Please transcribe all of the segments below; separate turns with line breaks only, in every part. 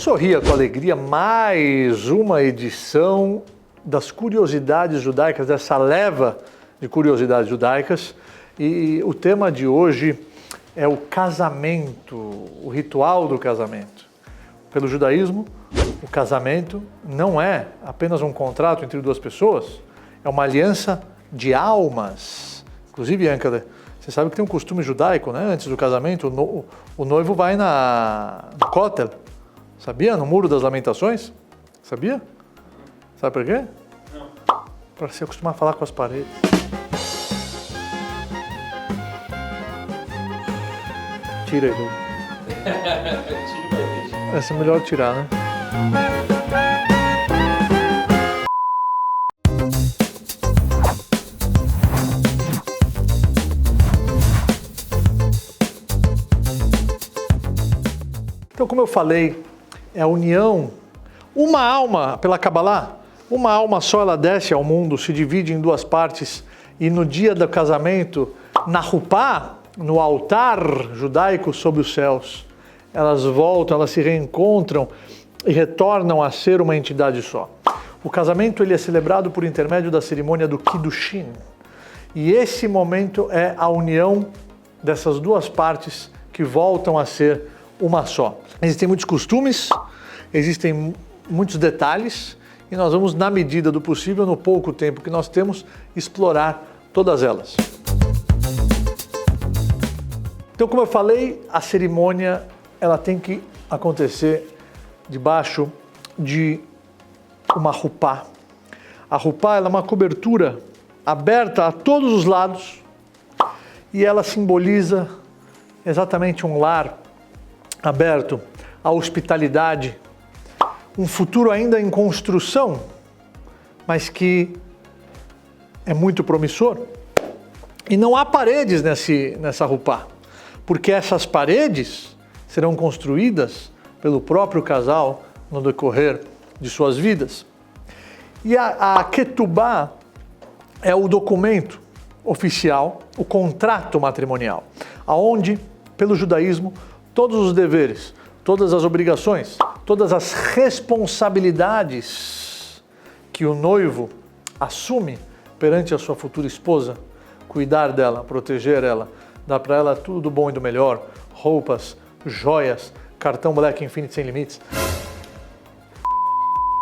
Sorria com alegria, mais uma edição das curiosidades judaicas, dessa leva de curiosidades judaicas. E o tema de hoje é o casamento, o ritual do casamento. Pelo judaísmo, o casamento não é apenas um contrato entre duas pessoas, é uma aliança de almas. Inclusive, Yankele, você sabe que tem um costume judaico, né? Antes do casamento, o noivo vai no Kotel. Sabia? No Muro das Lamentações? Sabia? Sabe por quê?
Não.
Para se acostumar a falar com as paredes. Tira aí, Lu. Essa é melhor tirar, né? Então, como eu falei, é a união, uma alma, pela Kabbalah, uma alma só ela desce ao mundo, se divide em duas partes, e no dia do casamento, na Rupá, no altar judaico sob os céus, elas voltam, elas se reencontram e retornam a ser uma entidade só. O casamento ele é celebrado por intermédio da cerimônia do Kiddushin, e esse momento é a união dessas duas partes que voltam a ser uma só. Existem muitos costumes, existem muitos detalhes e nós vamos, na medida do possível, no pouco tempo que nós temos, explorar todas elas. Então, como eu falei, a cerimônia ela tem que acontecer debaixo de uma rupá. A rupá ela é uma cobertura aberta a todos os lados e ela simboliza exatamente um lar aberto à hospitalidade, um futuro ainda em construção, mas que é muito promissor. E não há paredes nessa rupá, porque essas paredes serão construídas pelo próprio casal no decorrer de suas vidas. E a Ketubá é o documento oficial, o contrato matrimonial, aonde, pelo judaísmo, todos os deveres, todas as obrigações, todas as responsabilidades que o noivo assume perante a sua futura esposa, cuidar dela, proteger ela, dar para ela tudo do bom e do melhor, roupas, joias, cartão Black Infinite sem limites,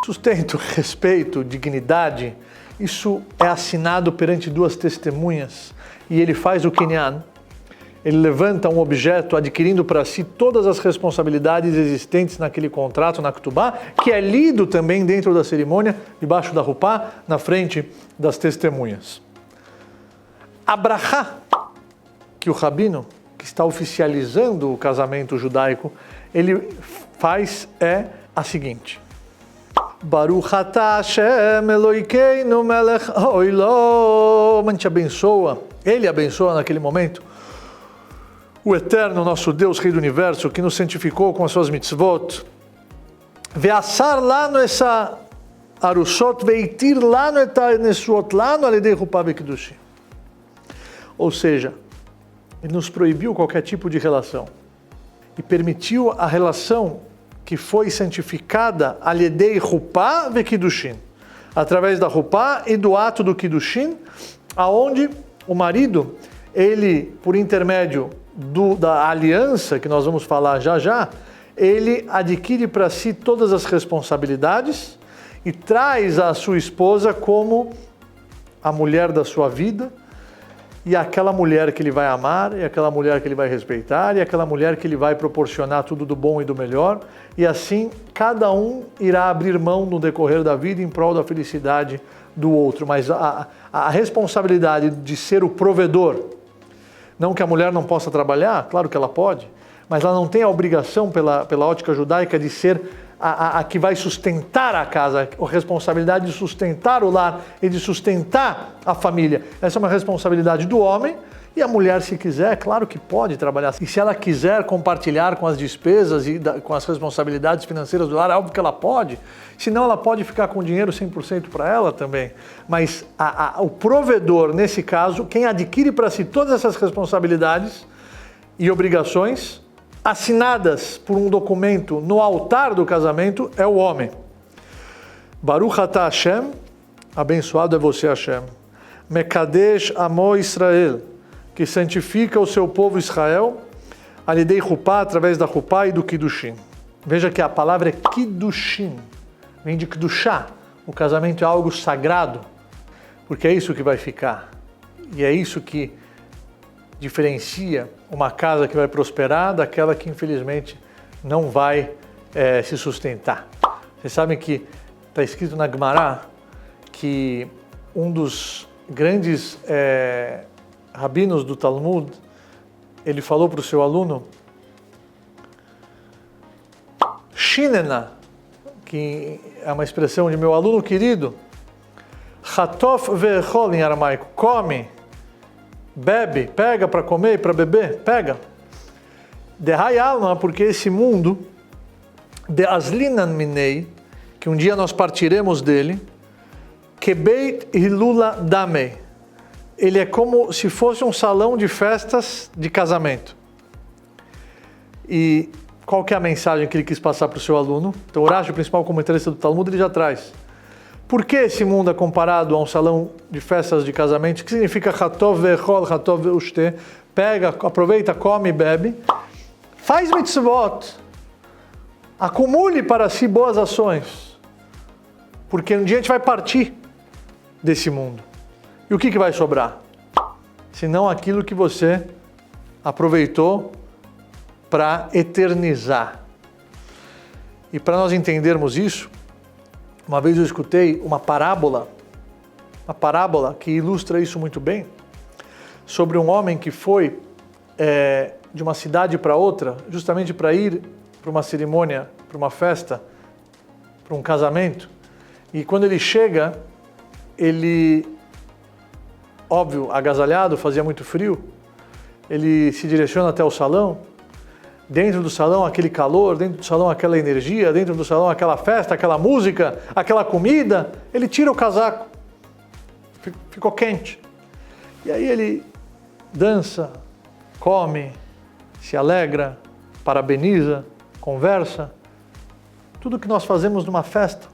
sustento, respeito, dignidade, isso é assinado perante duas testemunhas e ele faz o Kinyan. Ele levanta um objeto adquirindo para si todas as responsabilidades existentes naquele contrato, na Ketubá, que é lido também dentro da cerimônia, debaixo da rupá, na frente das testemunhas. A brachá, que o rabino, que está oficializando o casamento judaico, ele faz é a seguinte: Baruch atah Hashem Elokeinu melech haolam. A gente abençoa, ele abençoa naquele momento, o Eterno, nosso Deus, Rei do Universo, que nos santificou com as suas mitzvot, ve'asar lanu essa arushot ve'itir lanu et hanesuot lanu alidei rupá ve'kiddushin. Ou seja, ele nos proibiu qualquer tipo de relação e permitiu a relação que foi santificada alidei rupá ve'kiddushin, através da rupá e do ato do kiddushin, aonde o marido, ele, por intermédio da aliança, que nós vamos falar já já, ele adquire para si todas as responsabilidades e traz a sua esposa como a mulher da sua vida e aquela mulher que ele vai amar, e aquela mulher que ele vai respeitar, e aquela mulher que ele vai proporcionar tudo do bom e do melhor, e assim cada um irá abrir mão no decorrer da vida em prol da felicidade do outro. Mas a responsabilidade de ser o provedor, não que a mulher não possa trabalhar, claro que ela pode, mas ela não tem a obrigação, pela ótica judaica, de ser a que vai sustentar a casa, a responsabilidade de sustentar o lar e de sustentar a família. Essa é uma responsabilidade do homem, e a mulher, se quiser, claro que pode trabalhar. E se ela quiser compartilhar com as despesas e com as responsabilidades financeiras do lar, é óbvio que ela pode. Senão ela pode ficar com o dinheiro 100% para ela também. Mas o provedor, nesse caso, quem adquire para si todas essas responsabilidades e obrigações, assinadas por um documento no altar do casamento é o homem. Baruch atah Hashem, abençoado é você, Hashem. Mekadesh amo Israel, que santifica o seu povo Israel, alidei chupá, através da chupá e do kiddushin. Veja que a palavra é kiddushin, vem de kedushá. O casamento é algo sagrado, porque é isso que vai ficar. E é isso que diferencia uma casa que vai prosperar daquela que infelizmente não vai se sustentar. Vocês sabem que está escrito na Gemara que um dos grandes rabinos do Talmud, ele falou para o seu aluno, Shinena, que é uma expressão de meu aluno querido, Chatof ve'echol em aramaico, come, bebe, pega para comer e para beber, pega. Dehai alma, porque esse mundo, de aslinan minei, que um dia nós partiremos dele, kebeit hilula damei, ele é como se fosse um salão de festas de casamento. E qual que é a mensagem que ele quis passar para o seu aluno? Então, o Rashi, o principal comentarista do Talmud, ele já traz. Por que esse mundo é comparado a um salão de festas de casamento? O que significa Hatov ve'echol, Hatov ve'ushte? Pega, aproveita, come e bebe. Faz mitzvot. Acumule para si boas ações. Porque um dia a gente vai partir desse mundo. E o que vai sobrar? Senão aquilo que você aproveitou para eternizar. E para nós entendermos isso, uma vez eu escutei uma parábola que ilustra isso muito bem, sobre um homem que foi de uma cidade para outra, justamente para ir para uma cerimônia, para uma festa, para um casamento. E quando ele chega, ele, óbvio, agasalhado, fazia muito frio, ele se direciona até o salão. Dentro do salão aquele calor, dentro do salão aquela energia, dentro do salão aquela festa, aquela música, aquela comida, ele tira o casaco, ficou quente. E aí ele dança, come, se alegra, parabeniza, conversa. Tudo que nós fazemos numa festa,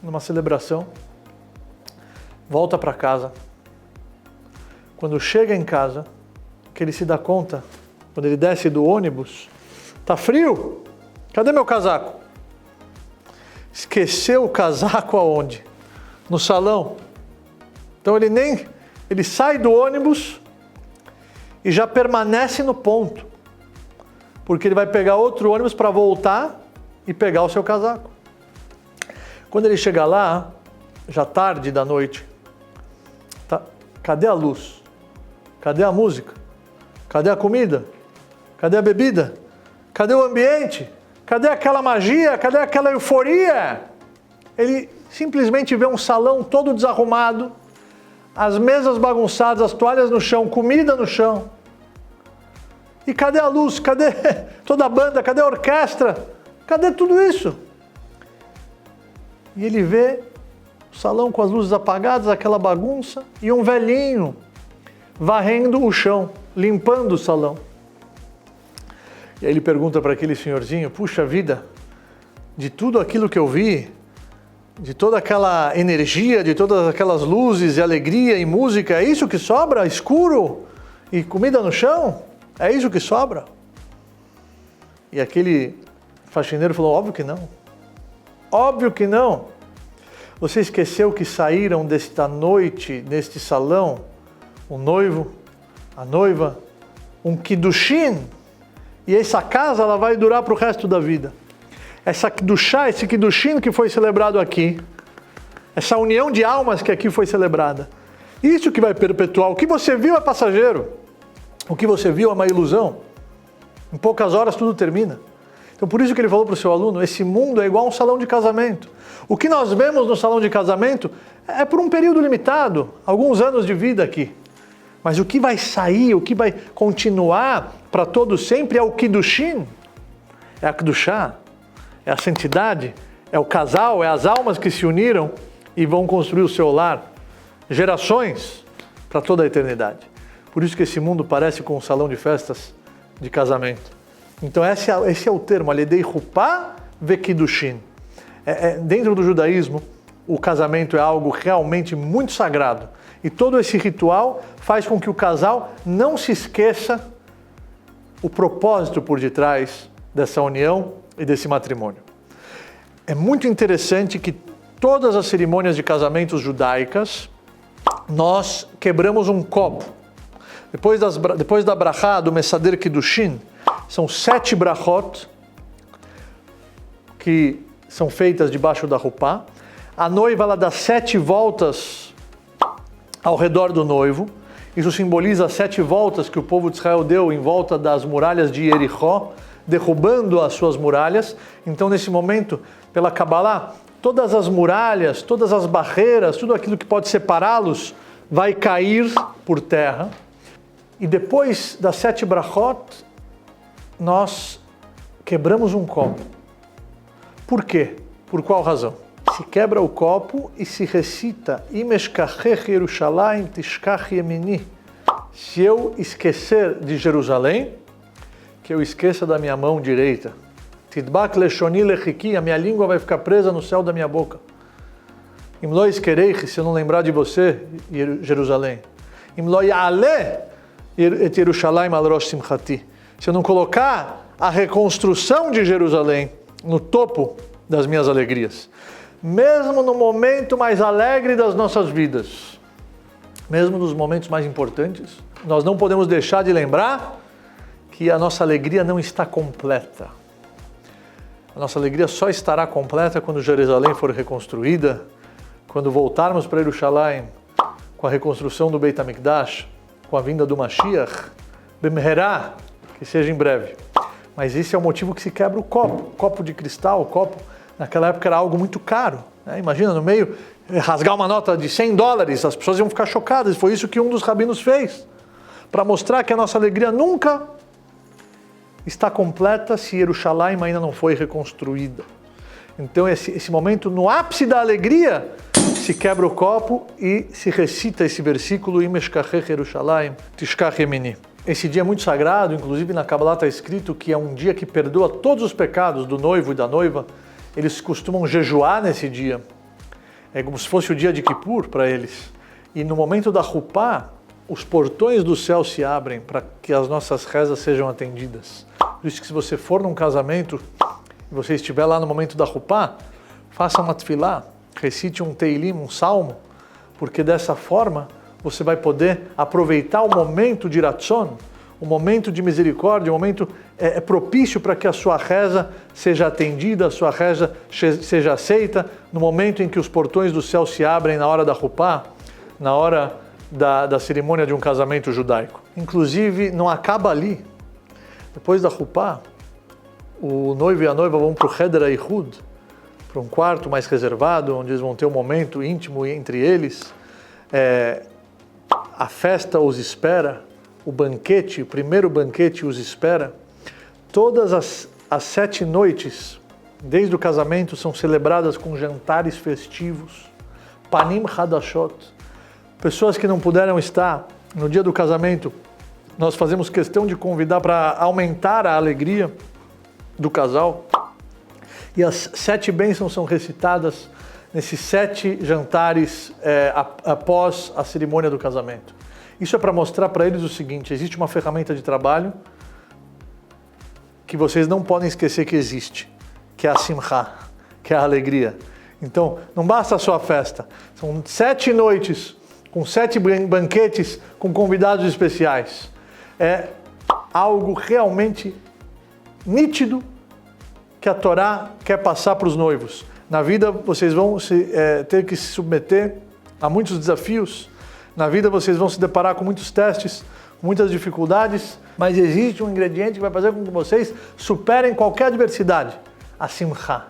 numa celebração. Volta para casa. Quando chega em casa, que ele se dá conta, quando ele desce do ônibus, tá frio? Cadê meu casaco? Esqueceu o casaco aonde? No salão. Então ele sai do ônibus e já permanece no ponto. Porque ele vai pegar outro ônibus para voltar e pegar o seu casaco. Quando ele chega lá, já tarde da noite, cadê a luz? Cadê a música? Cadê a comida? Cadê a bebida? Cadê o ambiente? Cadê aquela magia? Cadê aquela euforia? Ele simplesmente vê um salão todo desarrumado, as mesas bagunçadas, as toalhas no chão, comida no chão. E cadê a luz? Cadê toda a banda? Cadê a orquestra? Cadê tudo isso? E ele vê o salão com as luzes apagadas, aquela bagunça, e um velhinho varrendo o chão, limpando o salão. E aí ele pergunta para aquele senhorzinho, puxa vida, de tudo aquilo que eu vi, de toda aquela energia, de todas aquelas luzes e alegria e música, é isso que sobra? Escuro e comida no chão? É isso que sobra? E aquele faxineiro falou, óbvio que não. Óbvio que não. Você esqueceu que saíram desta noite, neste salão, o noivo, a noiva, um kiddushin, e essa casa ela vai durar para o resto da vida. Essa kiddushá, esse kiddushin que foi celebrado aqui, essa união de almas que aqui foi celebrada, isso que vai perpetuar. O que você viu é passageiro. O que você viu é uma ilusão. Em poucas horas tudo termina. Então por isso que ele falou para o seu aluno, esse mundo é igual a um salão de casamento. O que nós vemos no salão de casamento é por um período limitado, alguns anos de vida aqui. Mas o que vai sair, o que vai continuar para todo sempre é o kiddushin, é a kedushá, é a santidade, é o casal, é as almas que se uniram e vão construir o seu lar, gerações para toda a eternidade. Por isso que esse mundo parece com um salão de festas de casamento. Então esse é o termo, Al-Yedei Chupá Vekidushin. Dentro do judaísmo, o casamento é algo realmente muito sagrado. E todo esse ritual faz com que o casal não se esqueça o propósito por detrás dessa união e desse matrimônio. É muito interessante que todas as cerimônias de casamentos judaicas, nós quebramos um copo. Depois da brachá, do Mesader Kiddushin, são 7 brachot que são feitas debaixo da rupá. A noiva ela dá 7 voltas ao redor do noivo. Isso simboliza as 7 voltas que o povo de Israel deu em volta das muralhas de Jericó, derrubando as suas muralhas. Então, nesse momento, pela Kabbalah, todas as muralhas, todas as barreiras, tudo aquilo que pode separá-los, vai cair por terra. E depois das 7 brachot, nós quebramos um copo. Por quê? Por qual razão? Se quebra o copo e se recita Im eshkachech Yerushalayim tishkach yemini. Se eu esquecer de Jerusalém, que eu esqueça da minha mão direita. Tidbak leshoni lechiki, a minha língua vai ficar presa no céu da minha boca. Im lo iskereich, se eu não lembrar de você, Jerusalém. Im lo ya'aleh et Yerushalayim al rosh simchati. Se eu não colocar a reconstrução de Jerusalém no topo das minhas alegrias. Mesmo no momento mais alegre das nossas vidas, mesmo nos momentos mais importantes, nós não podemos deixar de lembrar que a nossa alegria não está completa. A nossa alegria só estará completa quando Jerusalém for reconstruída, quando voltarmos para Yerushalayim, com a reconstrução do Beit HaMikdash, com a vinda do Mashiach, Bemherá, que seja em breve. Mas esse é o motivo que se quebra o copo de cristal, o copo, naquela época era algo muito caro. Né? Imagina, no meio, rasgar uma nota de $100, as pessoas iam ficar chocadas. Foi isso que um dos rabinos fez, para mostrar que a nossa alegria nunca está completa se Yerushalayim ainda não foi reconstruída. Então esse momento, no ápice da alegria, se quebra o copo e se recita esse versículo Im eshkachech Yerushalayim tishkach yemini. Esse dia é muito sagrado, inclusive na Kabbalah está escrito que é um dia que perdoa todos os pecados do noivo e da noiva. Eles costumam jejuar nesse dia. É como se fosse o dia de Kippur para eles. E no momento da Rupá, os portões do céu se abrem para que as nossas rezas sejam atendidas. Por isso que se você for num casamento e você estiver lá no momento da Rupá, faça uma tefilá, recite um teilim, um salmo, porque dessa forma você vai poder aproveitar o momento de ratzon, o momento de misericórdia, o momento propício para que a sua reza seja atendida, a sua reza seja aceita, no momento em que os portões do céu se abrem na hora da Rupá, na hora da cerimônia de um casamento judaico. Inclusive, não acaba ali. Depois da Rupá, o noivo e a noiva vão para o Heder HaYichud, para um quarto mais reservado, onde eles vão ter um momento íntimo entre eles. A festa os espera, o banquete, o primeiro banquete os espera. Todas as 7 noites, desde o casamento, são celebradas com jantares festivos, panim hadashot. Pessoas que não puderam estar no dia do casamento, nós fazemos questão de convidar para aumentar a alegria do casal. E as 7 bênçãos são recitadas nesses 7 jantares após a cerimônia do casamento. Isso é para mostrar para eles o seguinte: existe uma ferramenta de trabalho que vocês não podem esquecer que existe, que é a simcha, que é a alegria. Então, não basta a sua festa, são 7 noites com 7 banquetes com convidados especiais. É algo realmente nítido que a Torá quer passar para os noivos. Na vida vocês vão ter que se submeter a muitos desafios, na vida vocês vão se deparar com muitos testes, muitas dificuldades, mas existe um ingrediente que vai fazer com que vocês superem qualquer adversidade: a simcha,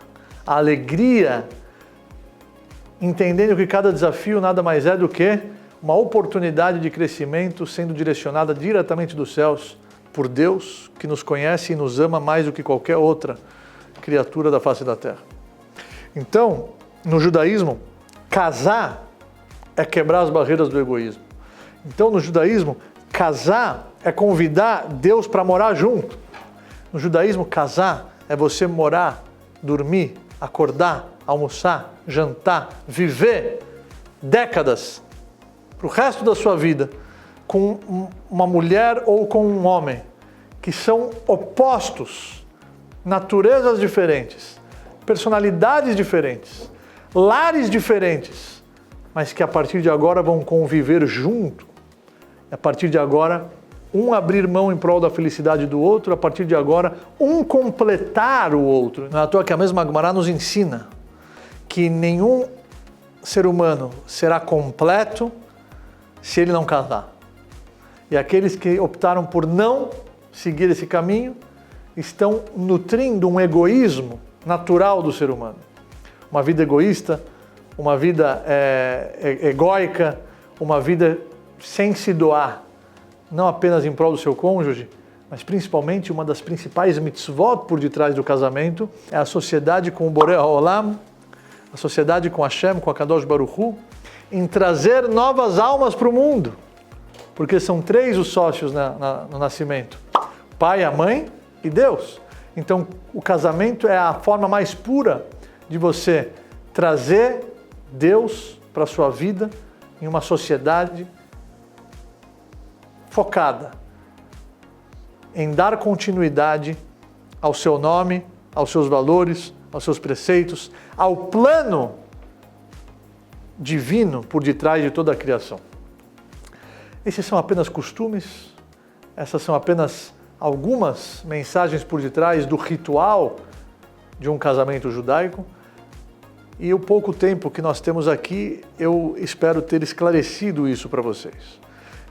a alegria, entendendo que cada desafio nada mais é do que uma oportunidade de crescimento sendo direcionada diretamente dos céus por Deus, que nos conhece e nos ama mais do que qualquer outra criatura da face da terra. Então, no judaísmo, casar é quebrar as barreiras do egoísmo. Então, no judaísmo, casar é convidar Deus para morar junto. No judaísmo, casar é você morar, dormir, acordar, almoçar, jantar, viver décadas para o resto da sua vida com uma mulher ou com um homem que são opostos, naturezas diferentes, personalidades diferentes, lares diferentes, mas que a partir de agora vão conviver junto. A partir de agora, um abrir mão em prol da felicidade do outro, a partir de agora, um completar o outro. Não é à toa que a mesma Gemara nos ensina que nenhum ser humano será completo se ele não casar. E aqueles que optaram por não seguir esse caminho estão nutrindo um egoísmo natural do ser humano. Uma vida egoísta, uma vida egóica, uma vida sem se doar, não apenas em prol do seu cônjuge, mas principalmente uma das principais mitzvot por detrás do casamento é a sociedade com o Borei Haolam, a sociedade com Hashem, com a Kadosh Baruch Hu, em trazer novas almas para o mundo. Porque são 3 os sócios no nascimento: o pai, a mãe e Deus. Então, o casamento é a forma mais pura de você trazer Deus para a sua vida em uma sociedade focada em dar continuidade ao seu nome, aos seus valores, aos seus preceitos, ao plano divino por detrás de toda a criação. Esses são apenas costumes, essas são apenas algumas mensagens por detrás do ritual de um casamento judaico. E o pouco tempo que nós temos aqui, eu espero ter esclarecido isso para vocês.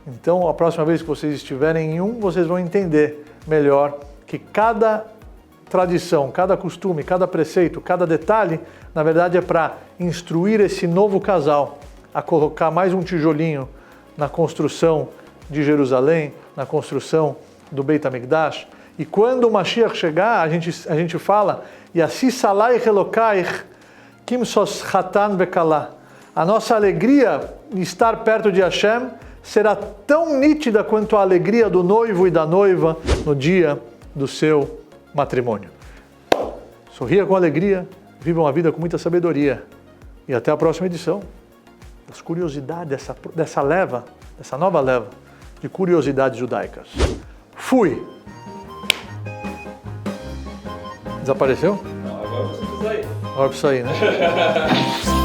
Então, a próxima vez que vocês estiverem em vocês vão entender melhor que cada tradição, cada costume, cada preceito, cada detalhe, na verdade é para instruir esse novo casal a colocar mais um tijolinho na construção de Jerusalém, na construção do Beit HaMikdash. E quando o Mashiach chegar, a gente fala Yassi salai relokaich kim sos chatan vekalah. A nossa alegria em estar perto de Hashem será tão nítida quanto a alegria do noivo e da noiva no dia do seu matrimônio. Sorria com alegria, vivam a vida com muita sabedoria. E até a próxima edição das curiosidades dessa nova leva de curiosidades judaicas. Fui! Desapareceu?
Não, agora você precisa ir.
Agora precisa ir, né?